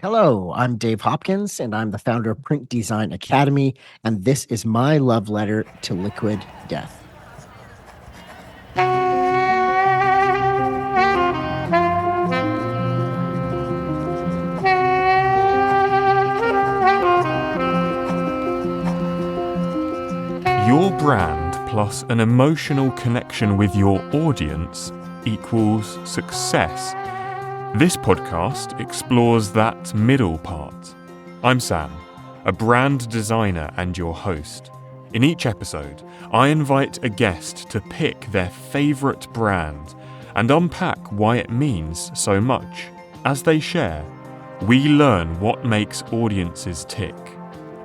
Hello, I'm Dave Hopkins, and I'm the founder of Print Design Academy, and this is my love letter to liquid death. Your brand plus an emotional connection with your audience equals success. This podcast explores that middle part. I'm Sam, a brand designer and your host. In each episode, I invite a guest to pick their favourite brand and unpack why it means so much. As they share, we learn what makes audiences tick,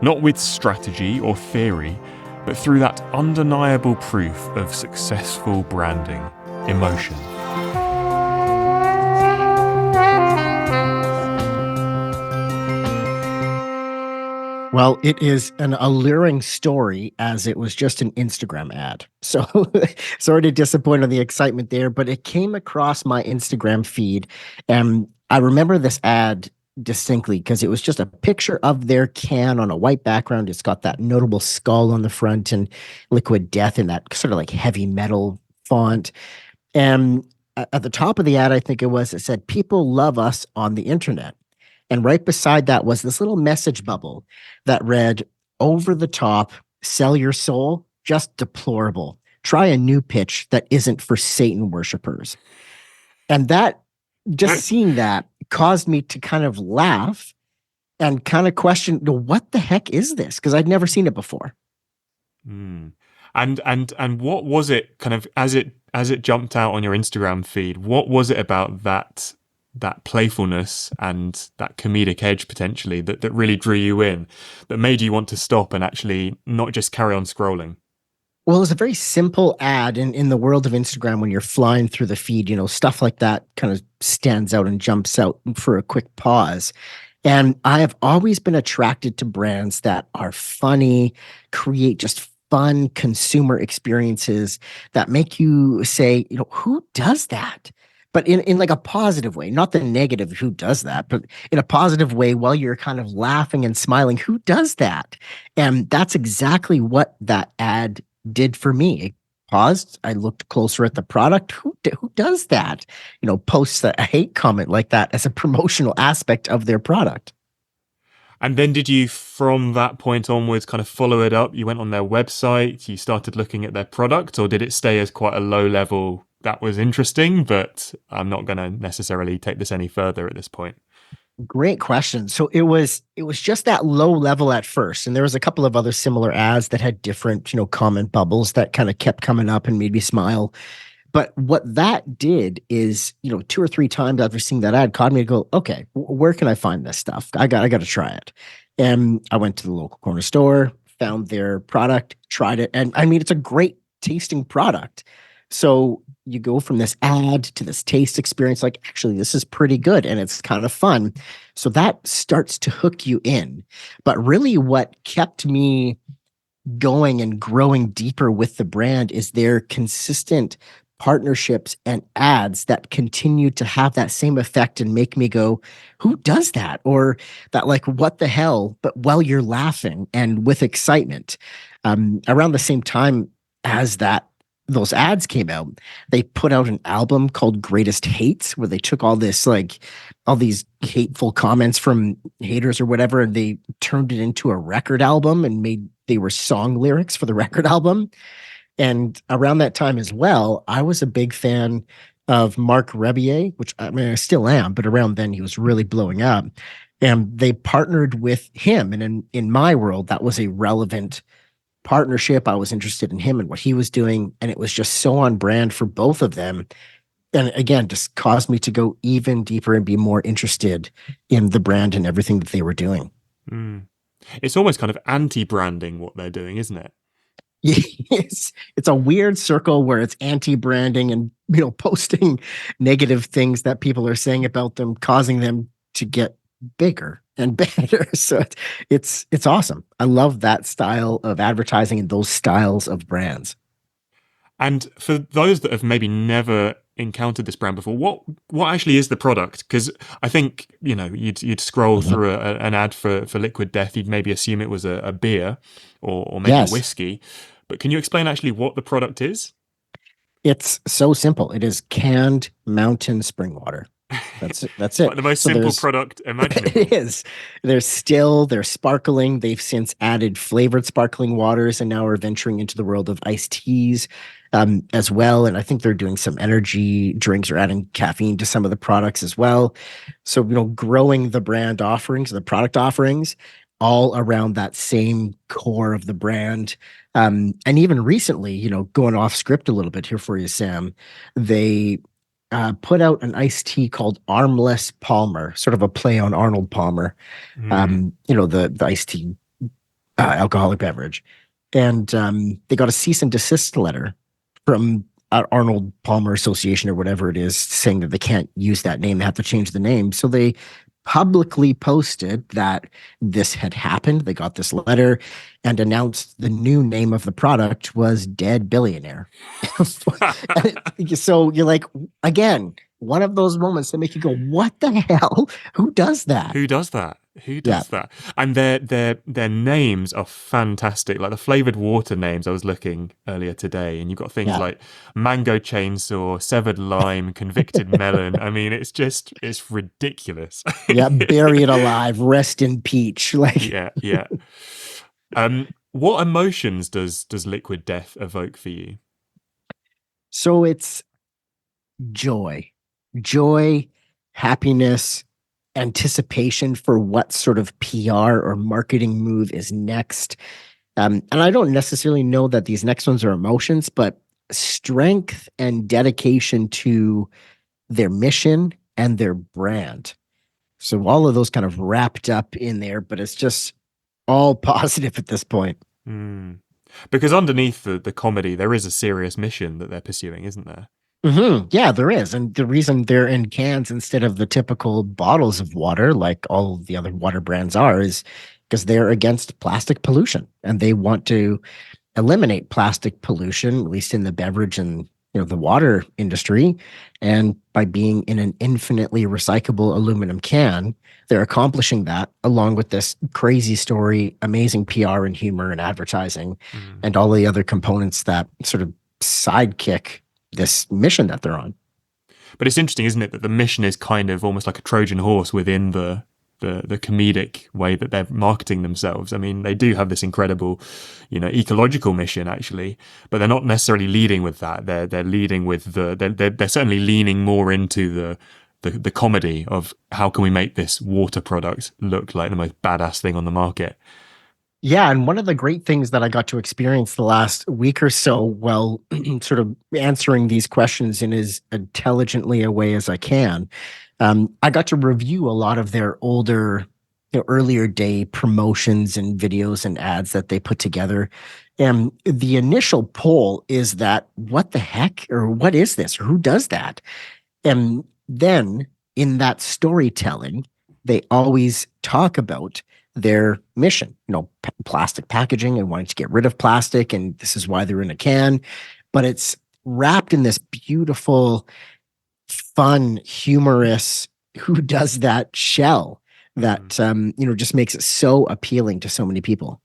not with strategy or theory, but through that undeniable proof of successful branding, emotion. Well, it is an alluring story as it was just an Instagram ad. So sorry to disappoint on the excitement there, but it came across my Instagram feed. And I remember this ad distinctly because it was just a picture of their can on a white background. It's got that notable skull on the front and liquid death in that sort of like heavy metal font. And at the top of the ad, I think it said, "People love us on the internet." And right beside that was this little message bubble that read, "Over the top, sell your soul, just deplorable. Try a new pitch that isn't for Satan worshipers." And that, just seeing that caused me to kind of laugh and kind of question, what the heck is this? Because I'd never seen it before. Mm. And what was it kind of as it jumped out on your Instagram feed? What was it about that playfulness and that comedic edge potentially that really drew you in, that made you want to stop and actually not just carry on scrolling? Well, it was a very simple ad in the world of Instagram. When you're flying through the feed, stuff like that kind of stands out and jumps out for a quick pause. And I have always been attracted to brands that are funny, create just fun consumer experiences that make you say, who does that? But in like a positive way, not the negative, who does that, but in a positive way, while you're kind of laughing and smiling, who does that? And that's exactly what that ad did for me. It paused. I looked closer at the product. Who does that? Posts a hate comment like that as a promotional aspect of their product. And then did you, from that point onwards, kind of follow it up? You went on their website, you started looking at their product, or did it stay as quite a low level? That was interesting, but I'm not going to necessarily take this any further at this point. Great question. So it was just that low level at first, and there was a couple of other similar ads that had different, comment bubbles that kind of kept coming up and made me smile. But what that did is, two or three times after seeing that ad, caught me to go, okay, where can I find this stuff? I got to try it. And I went to the local corner store, found their product, tried it, and I mean, it's a great tasting product. So you go from this ad to this taste experience, like, actually, this is pretty good and it's kind of fun. So that starts to hook you in. But really, what kept me going and growing deeper with the brand is their consistent partnerships and ads that continue to have that same effect and make me go, who does that? Or that, like, what the hell? But while you're laughing and with excitement. Around the same time as those ads came out, they put out an album called Greatest Hates, where they took all these hateful comments from haters or whatever, and they turned it into a record album and they were song lyrics for the record album. And around that time as well, I was a big fan of Mark Rebier, which, I mean, I still am, but around then he was really blowing up. And they partnered with him. And in my world, that was a relevant partnership. I was interested in him and what he was doing. And it was just so on brand for both of them. And again, just caused me to go even deeper and be more interested in the brand and everything that they were doing. Mm. It's almost kind of anti-branding what they're doing, isn't it? It's a weird circle where it's anti-branding and posting negative things that people are saying about them, causing them to get bigger and better. So it's awesome. I love that style of advertising and those styles of brands. And for those that have maybe never encountered this brand before. What actually is the product? Because I think you'd scroll Mhm. through an ad for Liquid Death, you'd maybe assume it was a beer or maybe a Yes, whiskey. But can you explain actually what the product is? it's so simple. It is canned mountain spring water. That's it. That's It's like it. the most So simple there's product it imaginable. is. They're still, they're sparkling. They've since added flavored sparkling waters and now are venturing into the world of iced teas as well. And I think they're doing some energy drinks or adding caffeine to some of the products as well. So, growing the brand offerings, the product offerings, all around that same core of the brand. And even recently, going off script a little bit here for you, Sam, they put out an iced tea called Armless Palmer, sort of a play on Arnold Palmer, Mm. the iced tea alcoholic beverage. And they got a cease and desist letter from Arnold Palmer Association or whatever it is, saying that they can't use that name. They have to change the name. So they publicly posted that this had happened. They got this letter and announced the new name of the product was Dead Billionaire. So you're like, again, one of those moments that make you go, what the hell? Who does that? Who does that? Who Yeah. does that? And their names are fantastic. Like the flavored water names, I was looking earlier today, and you've got things Yeah. like mango chainsaw, severed lime, convicted melon. I mean, it's ridiculous. Yeah. Bury it alive. Rest in peach. Like, Yeah, yeah. What emotions does Liquid Death evoke for you? so it's joy, joy, happiness, anticipation for what sort of PR or marketing move is next. And I don't necessarily know that these next ones are emotions, but strength and dedication to their mission and their brand. So all of those kind of wrapped up in there, but it's just all positive at this point. Mm. Because underneath the comedy, there is a serious mission that they're pursuing, isn't there? Yeah, there is. And the reason they're in cans instead of the typical bottles of water, like all the other water brands are, is because they're against plastic pollution and they want to eliminate plastic pollution, at least in the beverage and the water industry. And by being in an infinitely recyclable aluminum can, they're accomplishing that along with this crazy story, amazing PR and humor and advertising, Mm. and all the other components that sort of sidekick this mission that they're on. But it's interesting, isn't it, that the mission is kind of almost like a Trojan horse within the comedic way that they're marketing themselves. I mean, they do have this incredible, ecological mission actually, but they're not necessarily leading with that. They're leading with they're certainly leaning more into the comedy of how can we make this water product look like the most badass thing on the market. Yeah, and one of the great things that I got to experience the last week or so, while sort of answering these questions in as intelligently a way as I can, I got to review a lot of their older, earlier day promotions and videos and ads that they put together. And the initial poll is that what the heck, or what is this, or who does that? And then in that storytelling, they always talk about their mission, plastic packaging and wanting to get rid of plastic. And this is why they're in a can. But it's wrapped in this beautiful, fun, humorous, who does that shell that, just makes it so appealing to so many people.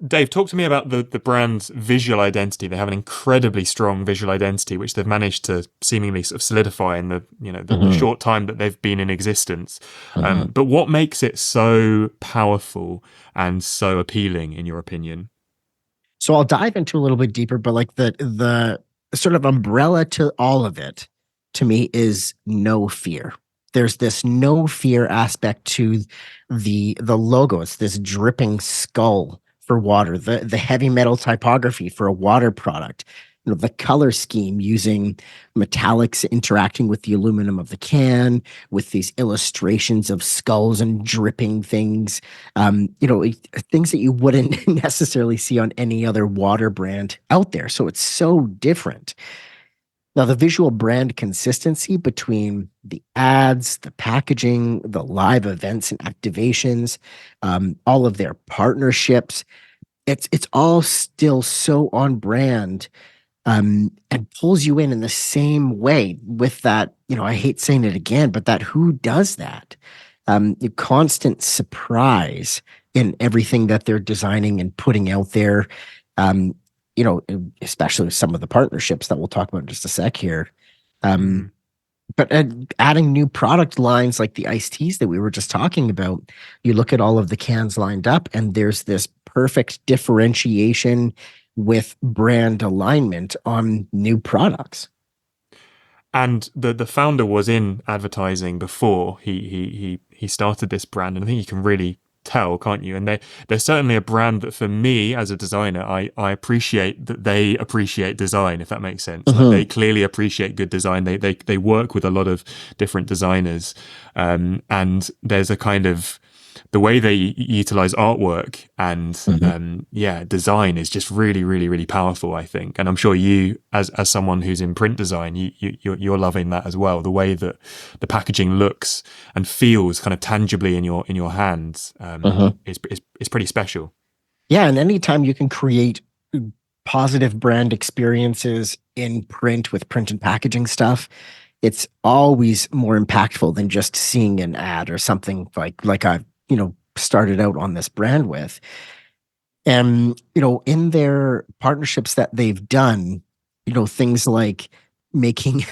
Dave, talk to me about the brand's visual identity. They have an incredibly strong visual identity, which they've managed to seemingly sort of solidify in the short time that they've been in existence. But what makes it so powerful and so appealing, in your opinion? So I'll dive into a little bit deeper, but like the sort of umbrella to all of it to me is no fear. There's this no fear aspect to the logo. It's this dripping skull for water, the heavy metal typography for a water product, the color scheme using metallics interacting with the aluminum of the can, with these illustrations of skulls and dripping things, things that you wouldn't necessarily see on any other water brand out there. So it's so different. Now, the visual brand consistency between the ads, the packaging, the live events and activations, all of their partnerships, it's all still so on brand and pulls you in the same way with that, I hate saying it again, but that who does that? The constant surprise in everything that they're designing and putting out there. Um, Especially with some of the partnerships that we'll talk about in just a sec here. Um, Mm. but adding new product lines like the iced teas that we were just talking about, you look at all of the cans lined up, and there's this perfect differentiation with brand alignment on new products. And the founder was in advertising before he started this brand, and I think you can really tell, can't you? And they're certainly a brand that, for me as a designer, I appreciate that they appreciate design, if that makes sense. Like, Mm-hmm. they clearly appreciate good design. They work with a lot of different designers, and there's a kind of, the way they utilize artwork and Mm-hmm. design is just really, really, really powerful, I think. And I'm sure you, as someone who's in print design, you're loving that as well. The way that the packaging looks and feels kind of tangibly in your hands, Uh-huh. is pretty special. Yeah, and anytime you can create positive brand experiences in print with print and packaging stuff, it's always more impactful than just seeing an ad or something like I've, started out on this brand with. And, in their partnerships that they've done, things like making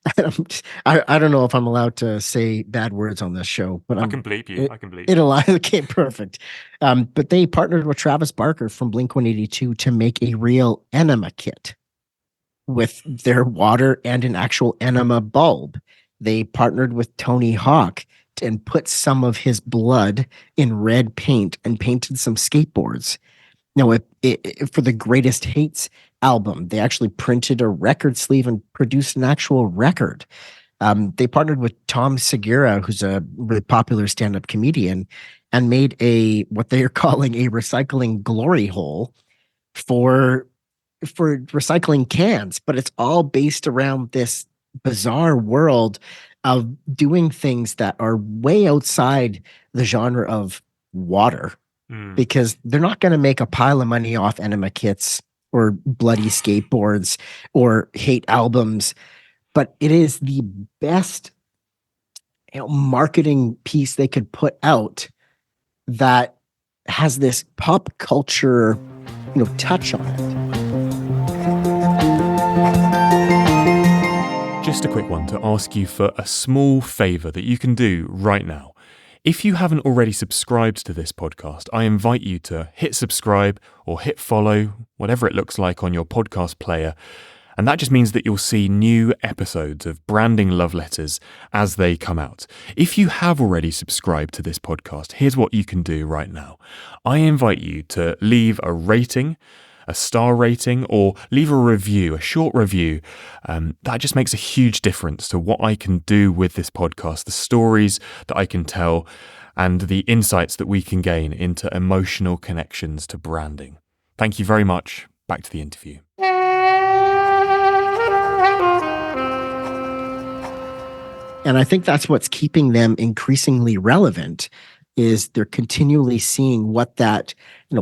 I don't know if I'm allowed to say bad words on this show, but I I'm can bleep you. it, I can bleep it you. allows okay, perfect. But they partnered with Travis Barker from Blink 182 to make a real enema kit with their water and an actual enema bulb. They partnered with Tony Hawk and put some of his blood in red paint and painted some skateboards. Now, for the Greatest Hates album, they actually printed a record sleeve and produced an actual record. They partnered with Tom Segura, who's a really popular stand-up comedian, and made a what they are calling a recycling glory hole for recycling cans, but it's all based around this bizarre world of doing things that are way outside the genre of water, Mm. because they're not going to make a pile of money off enema kits or bloody skateboards or hate albums, but it is the best, marketing piece they could put out that has this pop culture, touch on it. Just a quick one to ask you for a small favour that you can do right now. If you haven't already subscribed to this podcast, I invite you to hit subscribe or hit follow, whatever it looks like on your podcast player. And that just means that you'll see new episodes of Branding Love Letters as they come out. If you have already subscribed to this podcast, here's what you can do right now. I invite you to leave a rating, a star rating, or leave a review, a short review. That just makes a huge difference to what I can do with this podcast, the stories that I can tell, and the insights that we can gain into emotional connections to branding. Thank you very much. Back to the interview. And I think that's what's keeping them increasingly relevant, is they're continually seeing what that,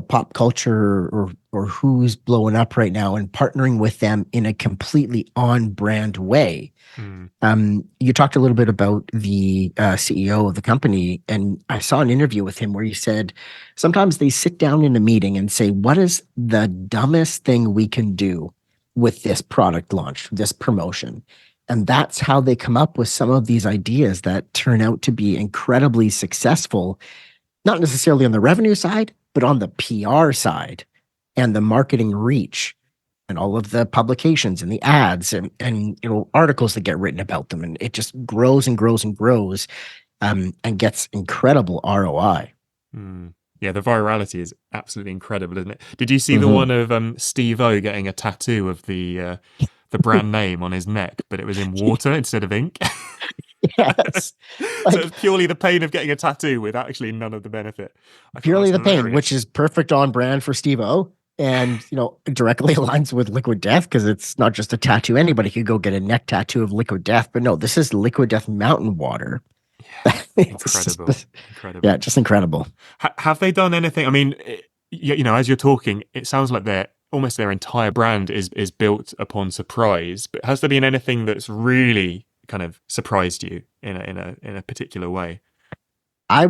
pop culture or who's blowing up right now, and partnering with them in a completely on brand way. Mm. You talked a little bit about the CEO of the company, and I saw an interview with him where he said sometimes they sit down in a meeting and say, what is the dumbest thing we can do with this product launch, this promotion? And that's how they come up with some of these ideas that turn out to be incredibly successful, not necessarily on the revenue side, but on the PR side and the marketing reach and all of the publications and the ads and articles that get written about them. And it just grows and grows and grows, and gets incredible ROI. Mm. Yeah, the virality is absolutely incredible, isn't it? Did you see the Mm-hmm. one of Steve-O getting a tattoo of the brand name on his neck, but it was in water instead of ink? Yes. So Like, it's purely the pain of getting a tattoo with actually none of the benefit. I thought purely that's the pain, which hilarious. is perfect on brand for Steve O. And, directly aligns with Liquid Death, because it's not just a tattoo. Anybody could go get a neck tattoo of Liquid Death, but no, this is Liquid Death mountain water. It's Incredible, just, incredible. yeah, just incredible. Have they done anything? I mean, as you're talking, it sounds like they're almost their entire brand is built upon surprise. But has there been anything that's really kind of surprised you in a particular way? I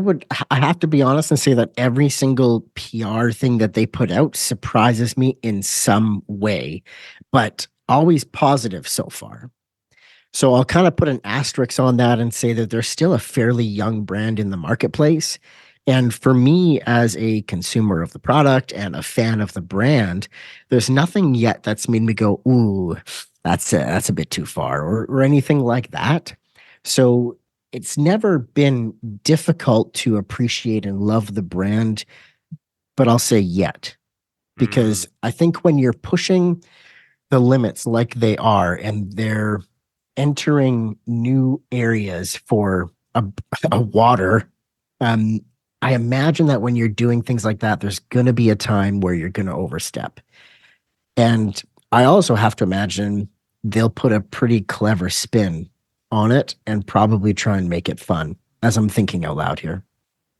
have to be honest and say that every single PR thing that they put out surprises me in some way, but always positive so far. So I'll kind of put an asterisk on that and say that they're still a fairly young brand in the marketplace. And for me, as a consumer of the product and a fan of the brand, there's nothing yet that's made me go, "Ooh, that's a bit too far," or anything like that. So it's never been difficult to appreciate and love the brand, but I'll say yet, Mm. because I think when you're pushing the limits like they are, and they're entering new areas for a water, um, I imagine that when you're doing things like that, there's going to be a time where you're going to overstep. And I also have to imagine they'll put a pretty clever spin on it and probably try and make it fun, as I'm thinking out loud here.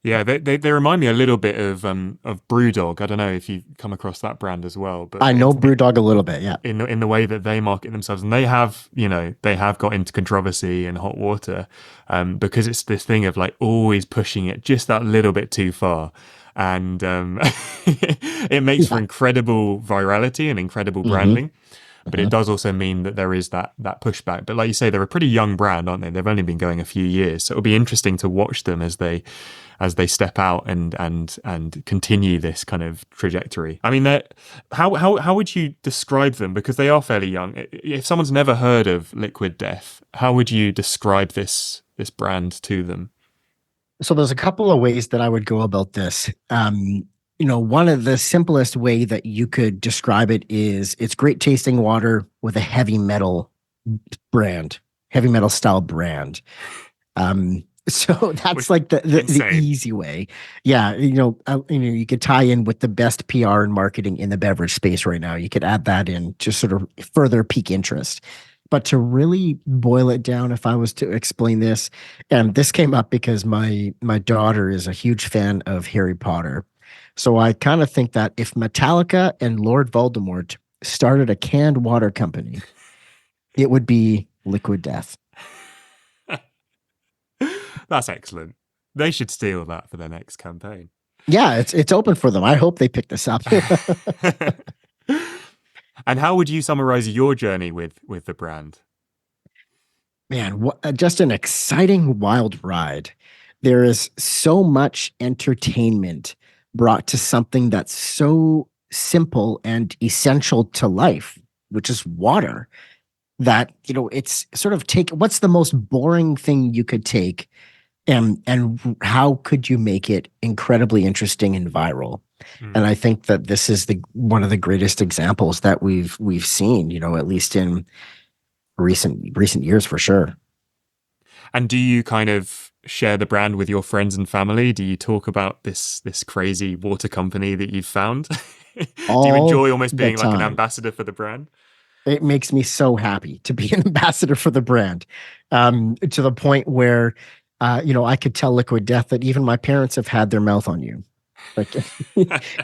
Yeah, they remind me a little bit of BrewDog. I don't know if you've come across that brand as well, but I know Brewdog a little bit, yeah. in the way that they market themselves, and they have got into controversy and hot water, because it's this thing of like always pushing it just that little bit too far, and it makes for Yeah. incredible virality and incredible Hmm. branding. But it does also mean that there is that pushback. But like you say, they're a pretty young brand, aren't they? They've only been going a few years, so it'll be interesting to watch them as they step out and continue this kind of trajectory. I mean, how would you describe them? Because they are fairly young. If someone's never heard of Liquid Death, how would you describe this brand to them? So there's a couple of ways that I would go about this. One of the simplest way that you could describe it is it's great tasting water with a brand, heavy metal style brand. So that's Which like the insane. easy way. Yeah, you could tie in with the best PR and marketing in the beverage space right now. You could add that in to sort of further pique interest. But to really boil it down, if I was to explain this, and this came up because my daughter is a huge fan of Harry Potter. So I kind of think that if Metallica and Lord Voldemort started a canned water company, it would be Liquid Death. That's excellent. They should steal that for their next campaign. Yeah, it's open for them. I hope they pick this up. And how would you summarize your journey with the brand? Man, just an exciting wild ride. There is so much entertainment brought to something that's so simple and essential to life, which is water. That, it's sort of take what's the most boring thing you could take, and how could you make it incredibly interesting and viral? And Mm. I think that this is the one of the greatest examples that we've seen, at least in recent years for sure. And do you kind of share the brand with your friends and family? Do you talk about this crazy water company that you've found? Do you All enjoy almost the being like an time. ambassador for the brand? It makes me so happy to be an ambassador for the brand, to the point where, I could tell Liquid Death that even my parents have had their mouth on you. Like,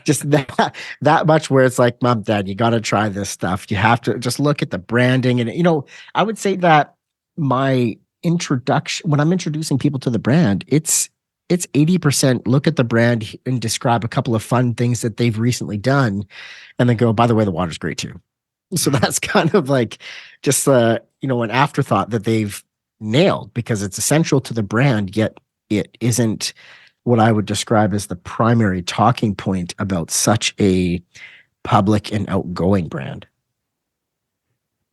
just that much, where it's like, Mom, Dad, you got to try this stuff. You have to just look at the branding. And, I would say that my introduction, when I'm introducing people to the brand, it's 80% look at the brand and describe a couple of fun things that they've recently done, and then go, by the way, the water's great too. So Mm. that's kind of like just an afterthought that they've nailed, because it's essential to the brand, yet it isn't what I would describe as the primary talking point about such a public and outgoing brand.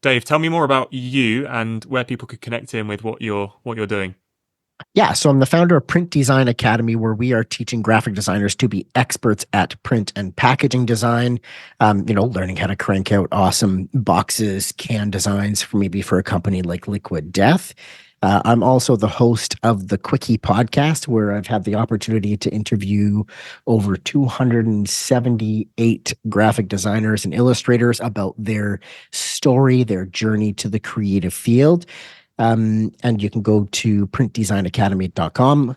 Dave, tell me more about you and where people could connect in with what you're doing. Yeah, so I'm the founder of Print Design Academy, where we are teaching graphic designers to be experts at print and packaging design. Learning how to crank out awesome boxes, can designs for maybe for a company like Liquid Death. I'm also the host of the Quickie podcast, where I've had the opportunity to interview over 278 graphic designers and illustrators about their story, their journey to the creative field. And you can go to printdesignacademy.com.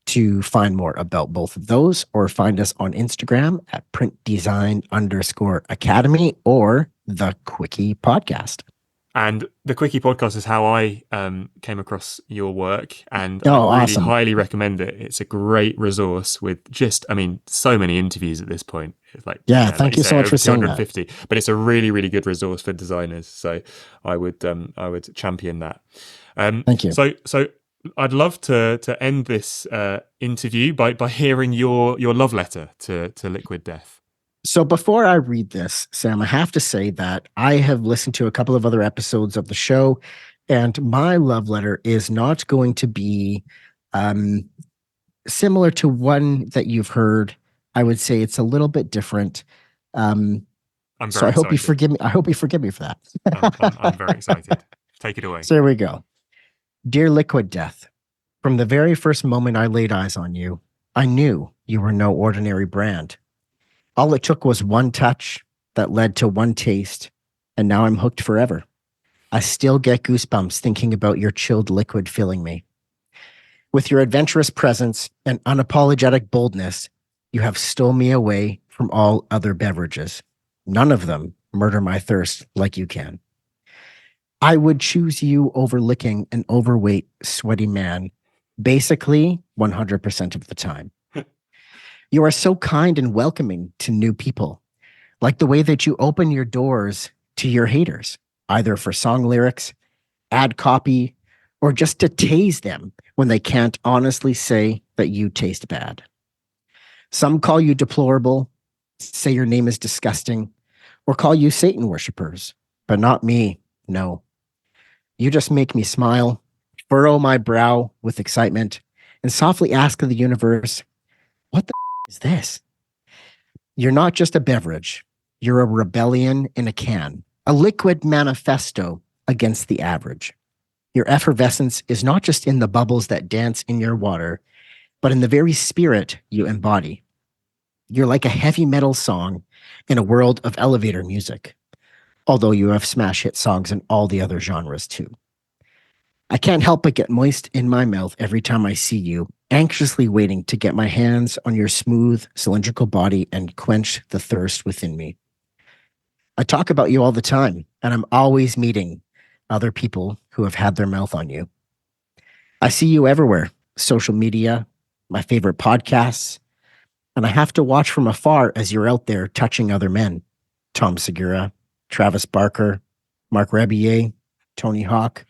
to find more about both of those, or find us on Instagram at printdesign_academy or the Quickie Podcast. And the Quickie Podcast is how I came across your work, and Oh, I'd really awesome. highly recommend it. It's a great resource with so many interviews at this point. It's Thank you you say, so much over for saying that. 250. But it's a really, really good resource for designers. So I would champion that. Thank you. So I'd love to end this interview by hearing your love letter to Liquid Death. So before I read this, Sam, I have to say that I have listened to a couple of other episodes of the show, and my love letter is not going to be similar to one that you've heard. I would say it's a little bit different. I'm very so I hope excited. you forgive me. I hope you forgive me for that. I'm very excited. Take it away. So here we go. Dear Liquid Death, from the very first moment I laid eyes on you, I knew you were no ordinary brand. All it took was one touch that led to one taste, and now I'm hooked forever. I still get goosebumps thinking about your chilled liquid filling me. With your adventurous presence and unapologetic boldness, you have stole me away from all other beverages. None of them murder my thirst like you can. I would choose you over licking an overweight, sweaty man, basically 100% of the time. You are so kind and welcoming to new people, like the way that you open your doors to your haters, either for song lyrics, ad copy, or just to tase them when they can't honestly say that you taste bad. Some call you deplorable, say your name is disgusting, or call you Satan worshippers, but not me, no. You just make me smile, furrow my brow with excitement, and softly ask the universe, what the is this? You're not just a beverage. You're a rebellion in a can, a liquid manifesto against the average. Your effervescence is not just in the bubbles that dance in your water, but in the very spirit you embody. You're like a heavy metal song in a world of elevator music, although you have smash hit songs in all the other genres too. I can't help but get moist in my mouth every time I see you, anxiously waiting to get my hands on your smooth, cylindrical body and quench the thirst within me. I talk about you all the time, and I'm always meeting other people who have had their mouth on you. I see you everywhere, social media, my favorite podcasts, and I have to watch from afar as you're out there touching other men. Tom Segura, Travis Barker, Mark Rebier, Tony Hawk.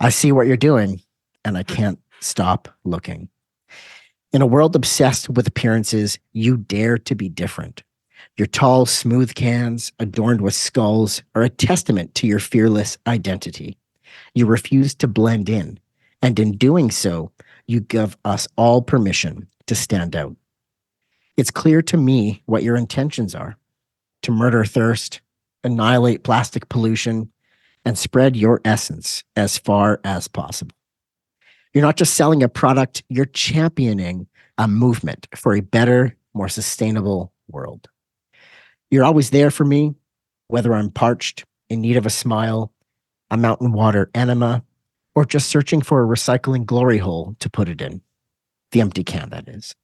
I see what you're doing, and I can't stop looking. In a world obsessed with appearances, you dare to be different. Your tall, smooth cans, adorned with skulls, are a testament to your fearless identity. You refuse to blend in, and in doing so, you give us all permission to stand out. It's clear to me what your intentions are: to murder thirst, annihilate plastic pollution, and spread your essence as far as possible. You're not just selling a product, you're championing a movement for a better, more sustainable world. You're always there for me, whether I'm parched, in need of a smile, a mountain water enema, or just searching for a recycling glory hole to put it in. The empty can, that is.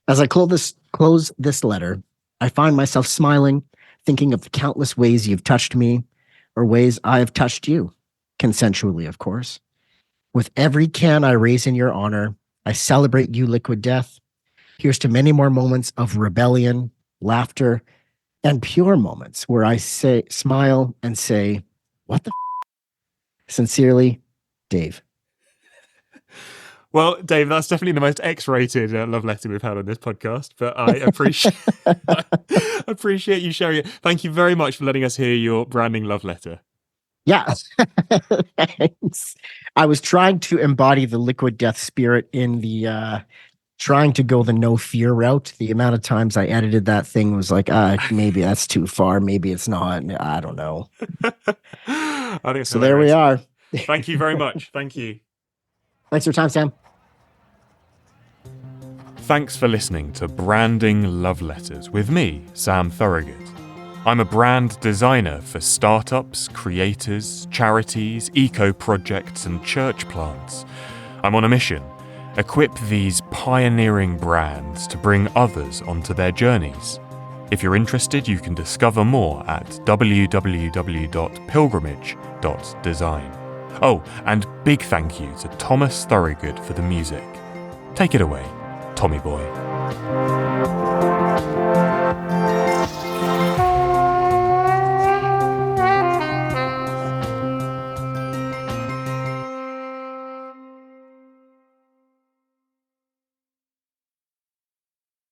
As I close this letter, I find myself smiling, thinking of the countless ways you've touched me, or ways I have touched you, consensually, of course. With every can I raise in your honor, I celebrate you, Liquid Death. Here's to many more moments of rebellion, laughter, and pure moments where I smile and say, what the Sincerely, Dave. Well, Dave, that's definitely the most X-rated love letter we've had on this podcast, but I appreciate you sharing it. Thank you very much for letting us hear your branding love letter. Yeah, thanks. I was trying to embody the Liquid Death spirit in the trying to go the no fear route. The amount of times I edited that thing was like, maybe that's too far. Maybe it's not. I don't know. I think it's so hilarious. There we are. Thank you very much. Thank you. Thanks for your time, Sam. Thanks for listening to Branding Love Letters with me, Sam Thorogood. I'm a brand designer for startups, creators, charities, eco projects, and church plants. I'm on a mission, Equip these pioneering brands to bring others onto their journeys. If you're interested, you can discover more at www.pilgrimage.design. Oh, and big thank you to Thomas Thorogood for the music. Take it away, Tommy Boy.